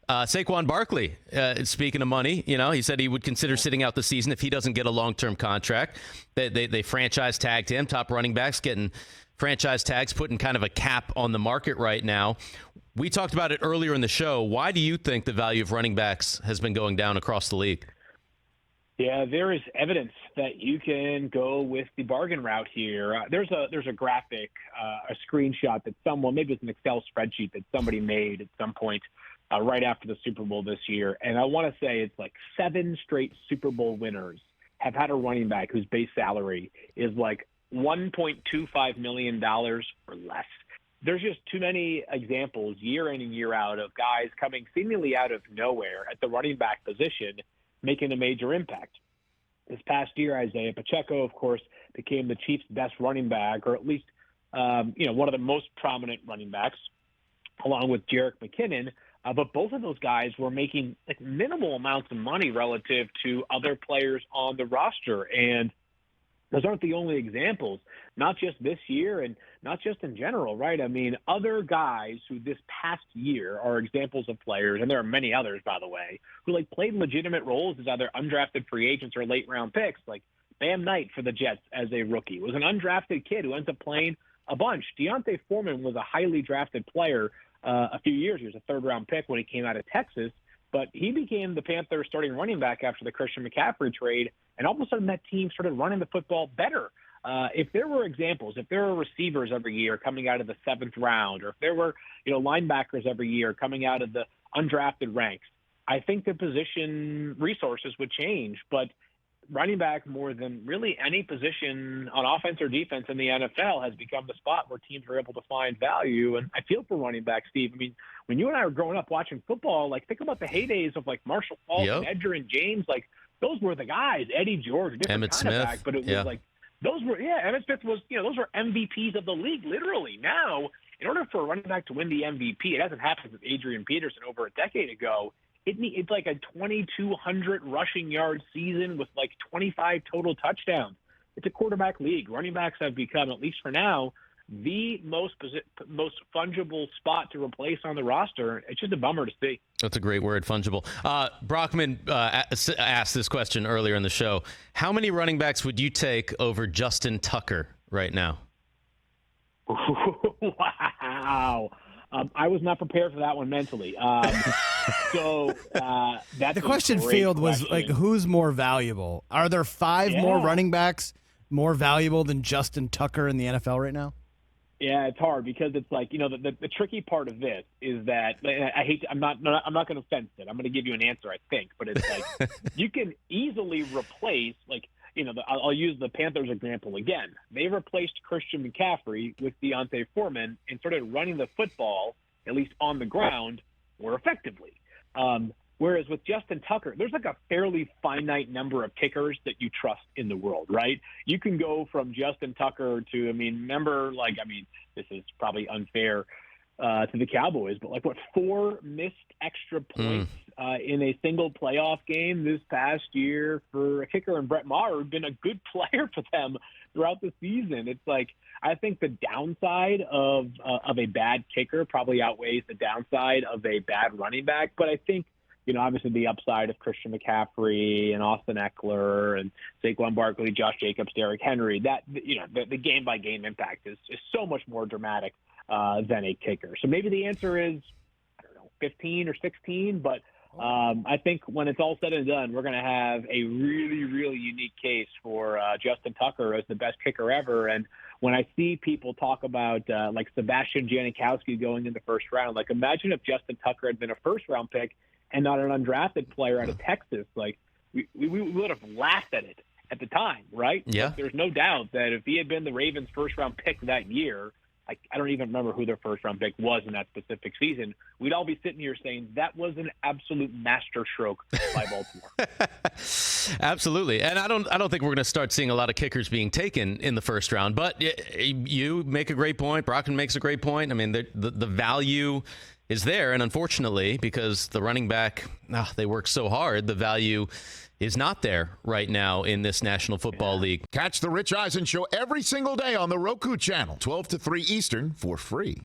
Saquon Barkley, speaking of money, he said he would consider sitting out the season if he doesn't get a long-term contract. They franchise tagged him. Top running backs getting franchise tags, putting kind of a cap on the market right now. We talked about it earlier in the show. Why do you think the value of running backs has been going down across the league? Yeah, there is evidence that you can go with the bargain route here. There's a graphic, a screenshot that someone, maybe it's an Excel spreadsheet that somebody made at some point right after the Super Bowl this year. And I want to say it's like 7 straight Super Bowl winners have had a running back whose base salary is like $1.25 million or less. There's just too many examples year in and year out of guys coming seemingly out of nowhere at the running back position, making a major impact. This past year, Isaiah Pacheco, of course, became the Chiefs' best running back, or at least one of the most prominent running backs, along with Jerick McKinnon. But both of those guys were making like minimal amounts of money relative to other players on the roster. And those aren't the only examples, not just this year and not just in general, right? I mean, other guys who this past year are examples of players, and there are many others, by the way, who like played legitimate roles as either undrafted free agents or late round picks, like Bam Knight for the Jets as a rookie was an undrafted kid who ends up playing a bunch. Deontay Foreman was a highly drafted player a few years. He was a third-round pick when he came out of Texas, but he became the Panthers' starting running back after the Christian McCaffrey trade, and all of a sudden that team started running the football better. If there were examples, if there were receivers every year coming out of the 7th round, or if there were linebackers every year coming out of the undrafted ranks, I think the position resources would change. But running back, more than really any position on offense or defense in the NFL, has become the spot where teams are able to find value. And I feel for running back, Steve. I mean, when you and I were growing up watching football, like think about the heydays of like Marshall Faulk and Edgerrin James. Like those were the guys. Eddie George, different Emmett kind Smith, of back, but it was like those were Emmett Smith was those were MVPs of the league literally. Now, in order for a running back to win the MVP, it hasn't happened with Adrian Peterson over a decade ago. It's like a 2,200 rushing yard season with like 25 total touchdowns. It's a quarterback league. Running backs have become, at least for now, the most fungible spot to replace on the roster. It's just a bummer to see. That's a great word, fungible. Brockman asked this question earlier in the show. How many running backs would you take over Justin Tucker right now? Wow. I was not prepared for that one mentally. That's the question field was like, who's more valuable? Are there 5 more running backs more valuable than Justin Tucker in the NFL right now? Yeah, it's hard because it's like, the tricky part of this is that I'm not going to fence it. I'm going to give you an answer, I think, but it's like you can easily replace I'll use the Panthers example again. They replaced Christian McCaffrey with Deontay Foreman and started running the football, at least on the ground, more effectively. Whereas with Justin Tucker, there's like a fairly finite number of kickers that you trust in the world, right? You can go from Justin Tucker to, this is probably unfair to the Cowboys, but 4 missed extra points in a single playoff game this past year for a kicker, and Brett Maher had been a good player for them throughout the season. It's like, I think the downside of a bad kicker probably outweighs the downside of a bad running back, but I think, obviously the upside of Christian McCaffrey and Austin Eckler and Saquon Barkley, Josh Jacobs, Derrick Henry, that, the game-by-game impact is so much more dramatic than a kicker. So maybe the answer is, 15 or 16, but I think when it's all said and done, we're going to have a really, really unique case for Justin Tucker as the best kicker ever. And when I see people talk about Sebastian Janikowski going in the first round, imagine if Justin Tucker had been a first-round pick and not an undrafted player out of Texas. We would have laughed at it at the time, right? Yeah. But there's no doubt that if he had been the Ravens' first-round pick that year, I don't even remember who their first-round pick was in that specific season, we'd all be sitting here saying that was an absolute masterstroke by Baltimore. Absolutely. And I don't think we're going to start seeing a lot of kickers being taken in the first round. But you make a great point. Brockman makes a great point. I mean, the value is there. And unfortunately, because the running back, they work so hard, the value is not there right now in this National Football League. Catch the Rich Eisen Show every single day on the Roku channel, 12 to 3 Eastern, for free.